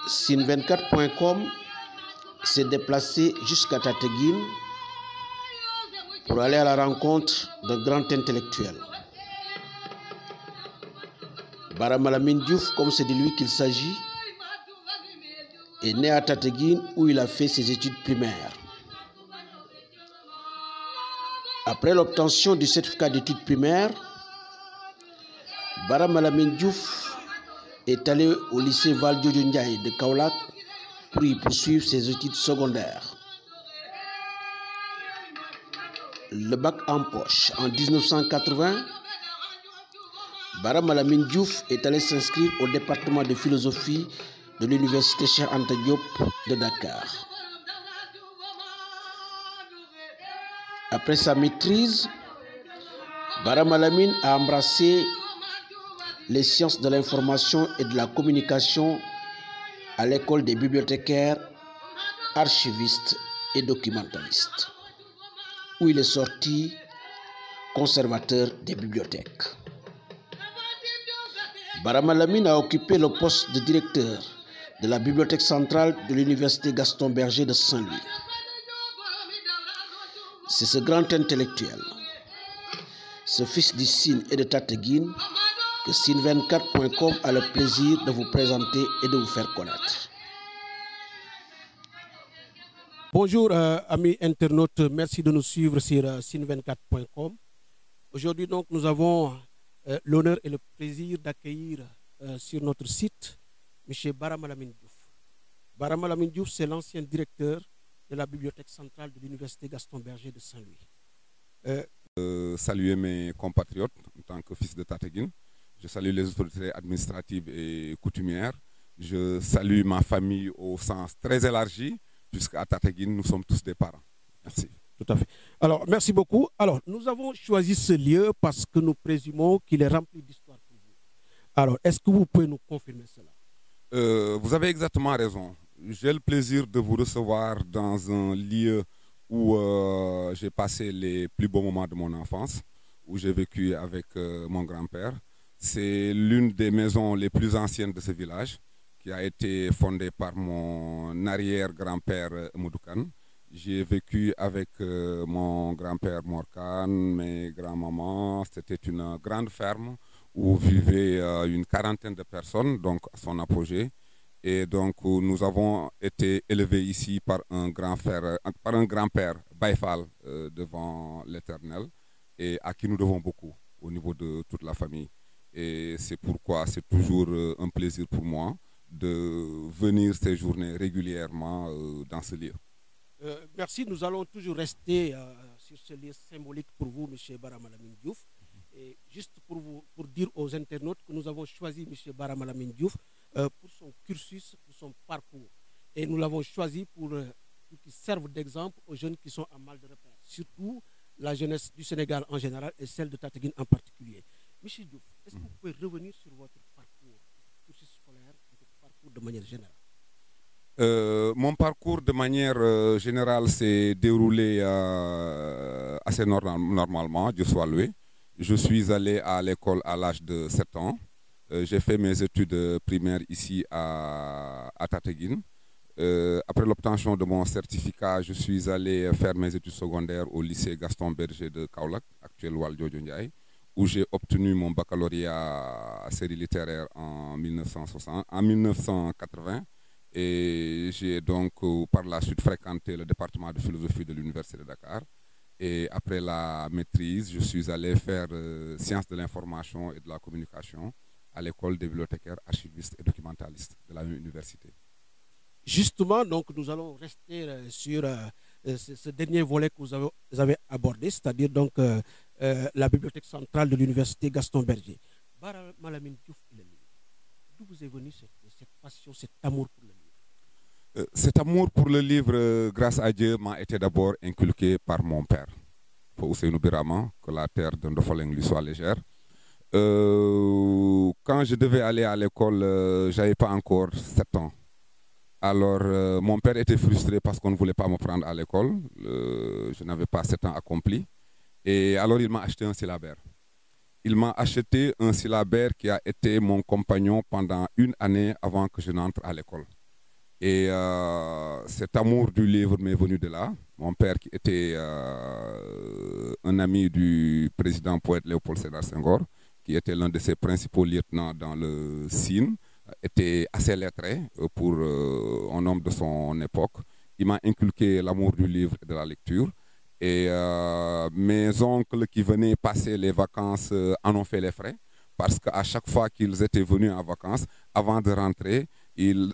Sin24.com s'est déplacé jusqu'à Tataguine pour aller à la rencontre d'un grand intellectuel. Bara Malamine Diouf, comme c'est de lui qu'il s'agit, est né à Tataguine où il a fait ses études primaires. Après l'obtention du certificat d'études primaires, Bara Malamine Diouf est allé au lycée Valdiodio Ndiaye de Kaolack pour y poursuivre ses études secondaires. Le bac en poche en 1980, Bara Malamine Diouf est allé s'inscrire au département de philosophie de l'université Cheikh Anta Diop de Dakar. Après sa maîtrise, Bara Malamine a embrassé les sciences de l'information et de la communication à l'école des bibliothécaires, archivistes et documentalistes, où il est sorti conservateur des bibliothèques. Bara Malamine a occupé le poste de directeur de la bibliothèque centrale de l'université Gaston Berger de Saint-Louis. C'est ce grand intellectuel, ce fils du Sine et de Tataguine, que Sin24.com a le plaisir de vous présenter et de vous faire connaître. Bonjour amis internautes, merci de nous suivre sur Sin24.com. Aujourd'hui donc nous avons l'honneur et le plaisir d'accueillir sur notre site M. Bara Malamine Diouf. Bara Malamine Diouf, c'est l'ancien directeur de la bibliothèque centrale de l'université Gaston Berger de Saint-Louis. Saluer mes compatriotes en tant que fils de Tataguine. Je salue les autorités administratives et coutumières. Je salue ma famille au sens très élargi, puisqu'à Tataguine, nous sommes tous des parents. Merci. Tout à fait. Alors, merci beaucoup. Alors, nous avons choisi ce lieu parce que nous présumons qu'il est rempli d'histoire pour vous. Alors, est-ce que vous pouvez nous confirmer cela? Vous avez exactement raison. J'ai le plaisir de vous recevoir dans un lieu où j'ai passé les plus beaux moments de mon enfance, où j'ai vécu avec mon grand-père. C'est l'une des maisons les plus anciennes de ce village, qui a été fondée par mon arrière-grand-père Moudoukan. J'ai vécu avec mon grand-père Morkan, mes grands-mamans. C'était une grande ferme où vivaient une quarantaine de personnes, donc à son apogée. Et donc nous avons été élevés ici par un grand-père Baïfal devant l'Éternel, et à qui nous devons beaucoup au niveau de toute la famille. Et c'est pourquoi c'est toujours un plaisir pour moi de venir séjourner régulièrement dans ce lieu. Merci, nous allons toujours rester sur ce lieu symbolique pour vous, M. Bara Malamine Diouf. Et juste pour dire aux internautes que nous avons choisi M. Bara Malamine Diouf pour son cursus, pour son parcours. Et nous l'avons choisi pour qu'il serve d'exemple aux jeunes qui sont à mal de repère, surtout la jeunesse du Sénégal en général et celle de Tataguine en particulier. M. Diouf, est-ce que vous pouvez revenir sur votre parcours, votre cursus scolaire, votre parcours de manière générale? Mon parcours de manière générale s'est déroulé assez normalement, Dieu soit loué. Je suis allé à l'école à l'âge de 7 ans. J'ai fait mes études primaires ici à Tataguine. Après l'obtention de mon certificat, je suis allé faire mes études secondaires au lycée Gaston Berger de Kaolack, actuel Valdiodio Ndiaye, où j'ai obtenu mon baccalauréat à série littéraire en 1980. Et j'ai donc par la suite fréquenté le département de philosophie de l'université de Dakar. Et après la maîtrise, je suis allé faire sciences de l'information et de la communication à l'école des bibliothécaires, archivistes et documentalistes de la même université. Justement, donc nous allons rester sur ce dernier volet que vous avez abordé, c'est-à-dire donc la bibliothèque centrale de l'université Gaston Berger. Bara Malamine Diouf, le livre. D'où vous est venue cette passion, cet amour pour le livre? Cet amour pour le livre, grâce à Dieu, m'a été d'abord inculqué par mon père, Ousseynou Birama, que la terre de Ndofaleng lui soit légère. Quand je devais aller à l'école, je n'avais pas encore 7 ans. Alors, mon père était frustré parce qu'on ne voulait pas me prendre à l'école. Je n'avais pas 7 ans accomplis. Et alors, il m'a acheté un syllabaire. Il m'a acheté un syllabaire qui a été mon compagnon pendant 1 année avant que je n'entre à l'école. Et cet amour du livre m'est venu de là. Mon père, qui était un ami du président poète Léopold Sédar Senghor, qui était l'un de ses principaux lieutenants dans le SIN, était assez lettré pour un homme de son époque. Il m'a inculqué l'amour du livre et de la lecture. Et mes oncles qui venaient passer les vacances en ont fait les frais, parce qu'à chaque fois qu'ils étaient venus en vacances, avant de rentrer, ils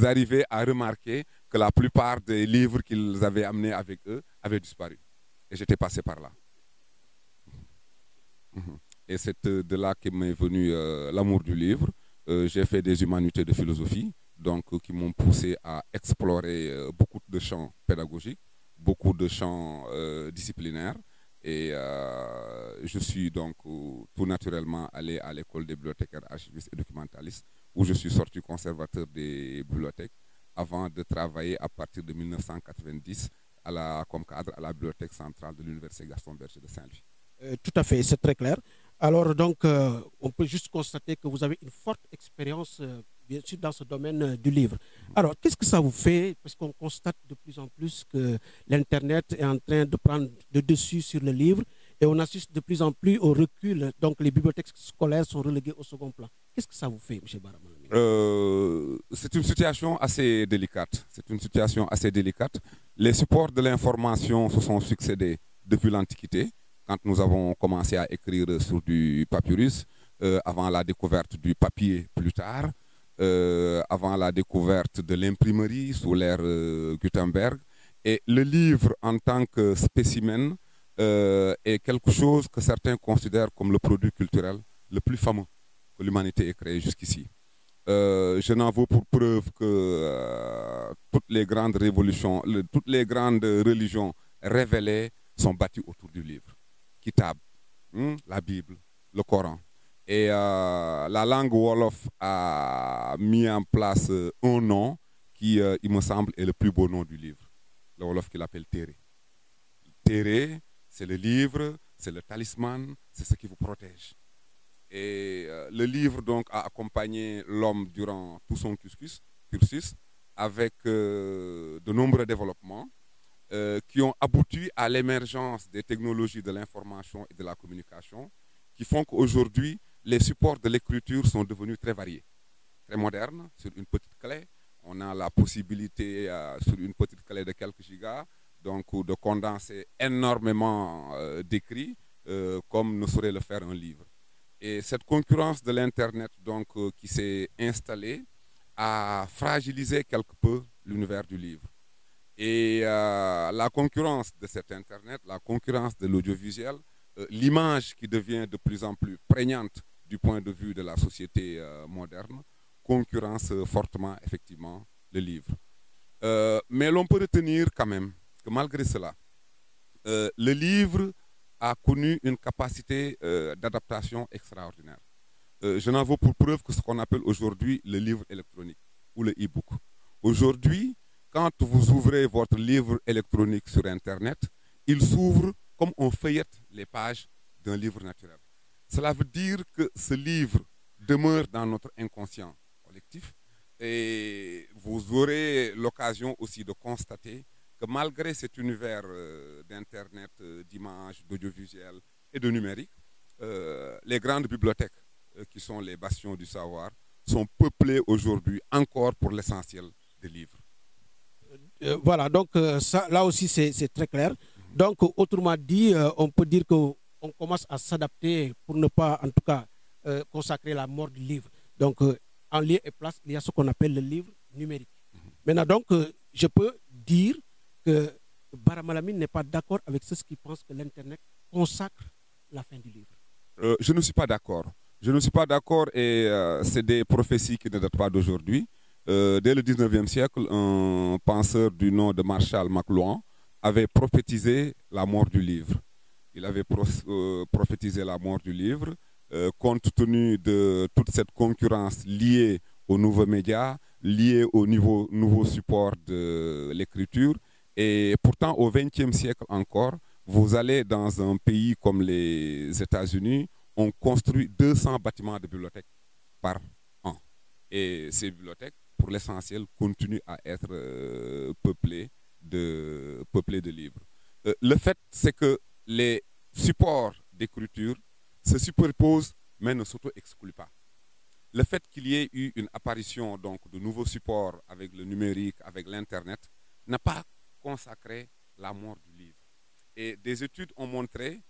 arrivaient à remarquer que la plupart des livres qu'ils avaient amenés avec eux avaient disparu. Et j'étais passé par là. Et c'est de là qu'est m'est venu l'amour du livre. J'ai fait des humanités de philosophie, donc qui m'ont poussé à explorer beaucoup de champs pédagogiques, beaucoup de champs disciplinaires. Et je suis donc tout naturellement allé à l'école des bibliothécaires, archivistes et documentalistes, où je suis sorti conservateur des bibliothèques avant de travailler à partir de 1990 comme cadre à la bibliothèque centrale de l'Université Gaston Berger de Saint-Louis. Tout à fait, c'est très clair. Alors donc, on peut juste constater que vous avez une forte expérience, bien sûr, dans ce domaine du livre. Alors, qu'est-ce que ça vous fait? Parce qu'on constate de plus en plus que l'Internet est en train de prendre le dessus sur le livre et on assiste de plus en plus au recul. Donc, les bibliothèques scolaires sont reléguées au second plan. Qu'est-ce que ça vous fait, M. Bara Malamine? C'est une situation assez délicate. C'est une situation assez délicate. Les supports de l'information se sont succédés depuis l'Antiquité, quand nous avons commencé à écrire sur du papyrus, avant la découverte du papier plus tard, avant la découverte de l'imprimerie sous l'ère Gutenberg. Et le livre en tant que spécimen est quelque chose que certains considèrent comme le produit culturel le plus fameux que l'humanité ait créé jusqu'ici. Je n'en veux pour preuve que toutes les grandes révolutions, toutes les grandes religions révélées sont bâties autour du livre. Kitab, la Bible, le Coran. Et la langue Wolof a mis en place un nom qui, il me semble, est le plus beau nom du livre. Le Wolof qu'il appelle Téré. Téré, c'est le livre, c'est le talisman, c'est ce qui vous protège. Et le livre donc a accompagné l'homme durant tout son cursus avec de nombreux développements qui ont abouti à l'émergence des technologies de l'information et de la communication qui font qu'aujourd'hui, les supports de l'écriture sont devenus très variés, très modernes. Sur une petite clé, on a la possibilité, sur une petite clé de quelques gigas, donc de condenser énormément d'écrits, comme ne saurait le faire un livre. Et cette concurrence de l'Internet donc qui s'est installée a fragilisé quelque peu l'univers du livre. Et la concurrence de cet Internet, la concurrence de l'audiovisuel, l'image qui devient de plus en plus prégnante du point de vue de la société moderne, concurrence fortement effectivement le livre. Mais l'on peut retenir quand même que malgré cela, le livre a connu une capacité d'adaptation extraordinaire. Je n'en veux pour preuve que ce qu'on appelle aujourd'hui le livre électronique ou le e-book. Aujourd'hui, quand vous ouvrez votre livre électronique sur Internet, il s'ouvre comme on feuillette les pages d'un livre naturel. Cela veut dire que ce livre demeure dans notre inconscient collectif et vous aurez l'occasion aussi de constater que malgré cet univers d'Internet, d'images, d'audiovisuel et de numérique, les grandes bibliothèques qui sont les bastions du savoir sont peuplées aujourd'hui encore pour l'essentiel des livres. Voilà, donc ça, là aussi c'est très clair. Donc autrement dit, on peut dire qu'on commence à s'adapter pour ne pas en tout cas consacrer la mort du livre. Donc en lieu et place, il y a ce qu'on appelle le livre numérique. Maintenant donc, je peux dire que Bara Malamine n'est pas d'accord avec ceux qui pensent que l'Internet consacre la fin du livre. Je ne suis pas d'accord. Je ne suis pas d'accord et c'est des prophéties qui ne datent pas d'aujourd'hui. Dès le 19e siècle, un penseur du nom de Marshall McLuhan avait prophétisé la mort du livre. Il avait prophétisé la mort du livre compte tenu de toute cette concurrence liée aux nouveaux médias, liée aux nouveaux supports de l'écriture. Et pourtant, au XXe siècle encore, vous allez dans un pays comme les États-Unis, on construit 200 bâtiments de bibliothèques par an. Et ces bibliothèques pour l'essentiel, continue à être peuplée de livres. Le fait, c'est que les supports d'écriture se superposent, mais ne s'auto-excluent pas. Le fait qu'il y ait eu une apparition donc, de nouveaux supports avec le numérique, avec l'Internet, n'a pas consacré la mort du livre. Et des études ont montré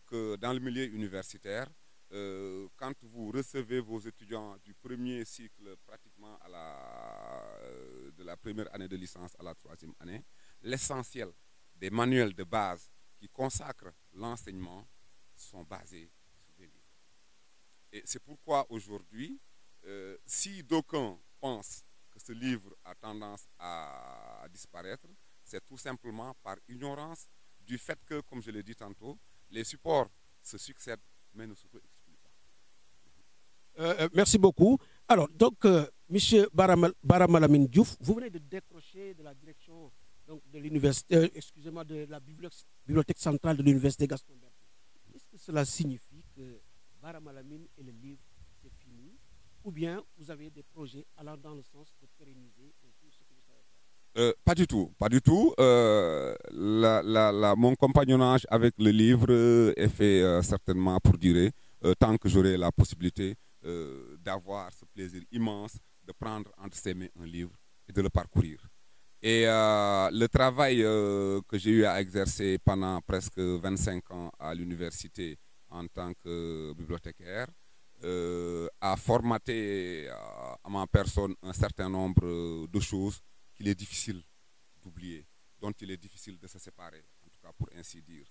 que dans le milieu universitaire, quand vous recevez vos étudiants du premier cycle pratiquement de la première année de licence à la troisième année, l'essentiel des manuels de base qui consacrent l'enseignement sont basés sur des livres. Et c'est pourquoi aujourd'hui, si d'aucuns pensent que ce livre a tendance à disparaître, c'est tout simplement par ignorance du fait que, comme je l'ai dit tantôt, les supports se succèdent mais ne s'auto-excluent pas. Merci beaucoup. Alors, donc, M. Baramalamine Diouf, vous venez de décrocher de la direction donc, de l'université, excusez-moi, de la bibliothèque centrale de l'université Gaston Berger. Est-ce que cela signifie que Baramalamine et le livre, c'est fini? Ou bien vous avez des projets allant dans le sens de pérenniser tout ce que vous savez faire? Pas du tout, pas du tout. Mon compagnonnage avec le livre est fait certainement pour durer, tant que j'aurai la possibilité d'avoir ce plaisir immense de prendre entre ses mains un livre et de le parcourir. Et le travail que j'ai eu à exercer pendant presque 25 ans à l'université en tant que bibliothécaire a formaté à ma personne un certain nombre de choses qu'il est difficile d'oublier, dont il est difficile de se séparer, en tout cas pour ainsi dire.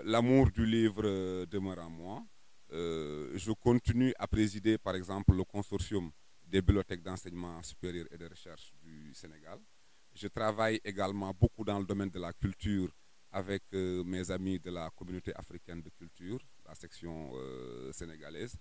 L'amour du livre demeure en moi. Je continue à présider, par exemple, le consortium des bibliothèques d'enseignement supérieur et de recherche du Sénégal. Je travaille également beaucoup dans le domaine de la culture avec mes amis de la communauté africaine de culture, la section sénégalaise.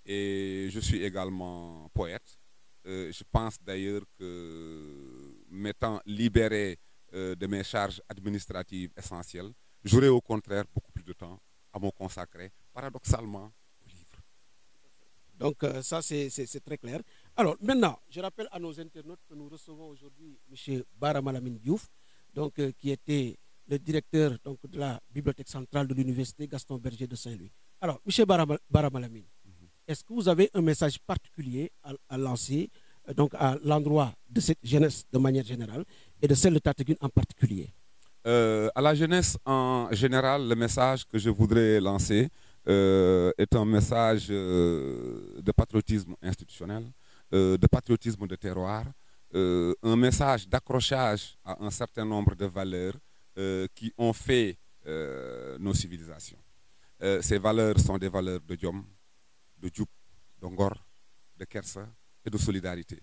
Et je suis également poète. Je pense d'ailleurs que m'étant libéré de mes charges administratives essentielles, j'aurai au contraire beaucoup plus de temps à me consacrer, paradoxalement, au livre. Donc ça, c'est très clair. Alors maintenant, je rappelle à nos internautes que nous recevons aujourd'hui M. Baramalamine Diouf, donc, qui était le directeur donc, de la bibliothèque centrale de l'université Gaston Berger de Saint-Louis. Alors, M. Baramalamine, est-ce que vous avez un message particulier à lancer donc à l'endroit de cette jeunesse de manière générale et de celle de Tataguine en particulier? À la jeunesse en général, le message que je voudrais lancer est un message de patriotisme institutionnel, de patriotisme de terroir, un message d'accrochage à un certain nombre de valeurs qui ont fait nos civilisations. Ces valeurs sont des valeurs de Diom, de Djoub, de Ngor, de Kersa et de solidarité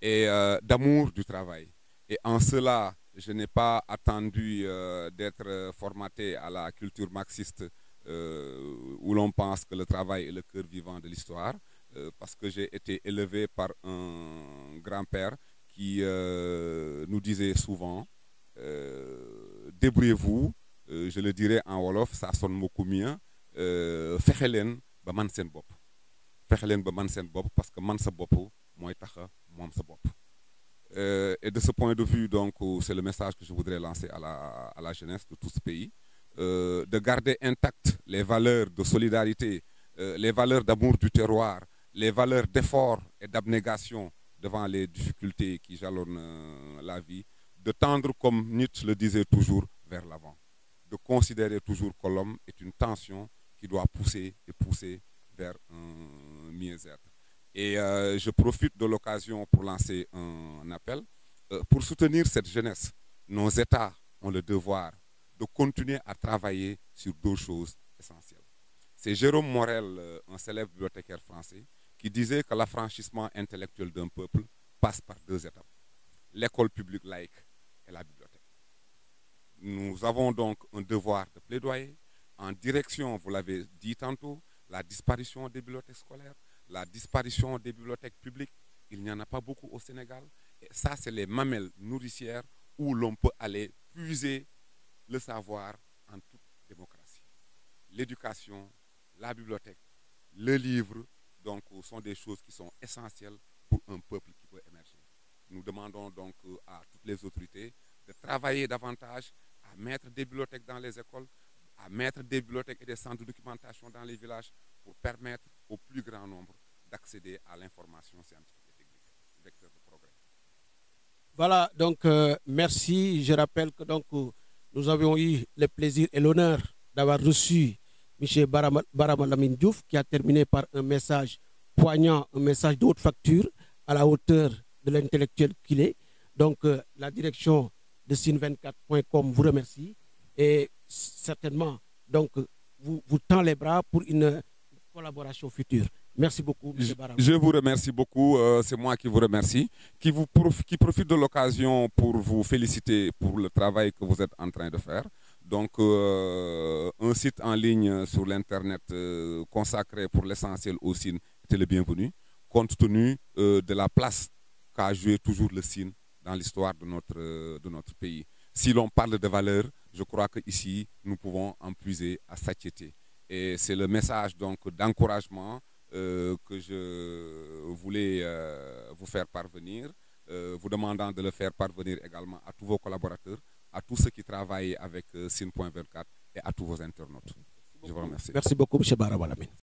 et d'amour du travail. Et en cela, je n'ai pas attendu d'être formaté à la culture marxiste où l'on pense que le travail est le cœur vivant de l'histoire, parce que j'ai été élevé par un grand-père qui nous disait souvent débrouillez-vous, je le dirais en Wolof, ça sonne beaucoup mieux, fexe leen ba man seen bopp. Fexe leen ba man seen bopp parce que man sa bopp mooy taxa moom sa bopp. Et de ce point de vue, donc, c'est le message que je voudrais lancer à la jeunesse de tout ce pays, de garder intactes les valeurs de solidarité, les valeurs d'amour du terroir, les valeurs d'effort et d'abnégation devant les difficultés qui jalonnent la vie, de tendre, comme Nietzsche le disait toujours, vers l'avant, de considérer toujours que l'homme est une tension qui doit pousser et pousser vers un mieux-être. Et je profite de l'occasion pour lancer un appel. Pour soutenir cette jeunesse, nos États ont le devoir de continuer à travailler sur deux choses essentielles. C'est Jérôme Morel, un célèbre bibliothécaire français, qui disait que l'affranchissement intellectuel d'un peuple passe par deux étapes. L'école publique laïque et la bibliothèque. Nous avons donc un devoir de plaidoyer en direction, vous l'avez dit tantôt, la disparition des bibliothèques scolaires, la disparition des bibliothèques publiques. Il n'y en a pas beaucoup au Sénégal. Et ça, c'est les mamelles nourricières où l'on peut aller puiser le savoir en toute démocratie. L'éducation, la bibliothèque, le livre, donc, sont des choses qui sont essentielles pour un peuple qui peut émerger. Nous demandons donc à toutes les autorités de travailler davantage à mettre des bibliothèques dans les écoles, à mettre des bibliothèques et des centres de documentation dans les villages pour permettre au plus grand nombre d'accéder à l'information scientifique et technique, vecteur de progrès. Voilà, donc merci. Je rappelle que donc, nous avons eu le plaisir et l'honneur d'avoir reçu M. Baramalamine Diouf, qui a terminé par un message poignant, un message de haute facture à la hauteur de l'intellectuel qu'il est. Donc la direction de Sine24.com vous remercie et certainement donc, vous tend les bras pour une collaboration future. Merci beaucoup, M. Barama. Je vous remercie beaucoup, c'est moi qui vous remercie, qui profite de l'occasion pour vous féliciter pour le travail que vous êtes en train de faire. Donc, un site en ligne sur l'Internet consacré pour l'essentiel au Sine était le bienvenu, compte tenu de la place qu'a joué toujours le Sine dans l'histoire de notre pays. Si l'on parle de valeurs, je crois qu'ici, nous pouvons en puiser à satiété. Et c'est le message donc d'encouragement que je voulais vous faire parvenir, vous demandant de le faire parvenir également à tous vos collaborateurs, à tous ceux qui travaillent avec Sine.24 et à tous vos internautes. Je vous remercie. Merci beaucoup, M. Baramalamine.